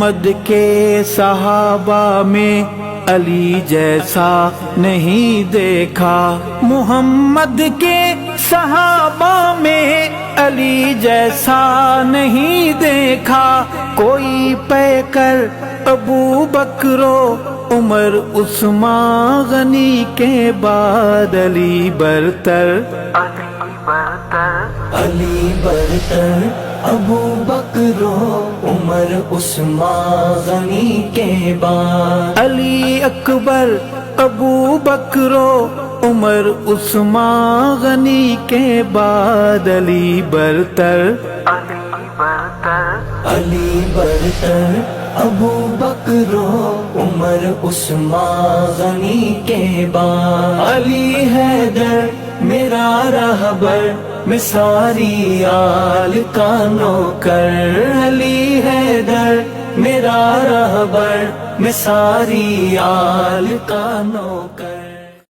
محمد کے صحابہ میں علی جیسا نہیں دیکھا، محمد کے صحابہ میں علی جیسا نہیں دیکھا، کوئی پیکر ابو بکر و عمر عثمان غنی کے بعد علی برتر، علی برتر ابو بکر و عمر عثمان غنی کے بعد، علی اکبر ابو بکر و عمر عثمان غنی کے بعد علی برتر، علی برتر ابو بکر و عمر عثمان غنی کے بعد، علی حیدر میرا رہبر میں ساری آل کا نوکر، علی حیدر میرا رہبر میں ساری آل کا نوکر۔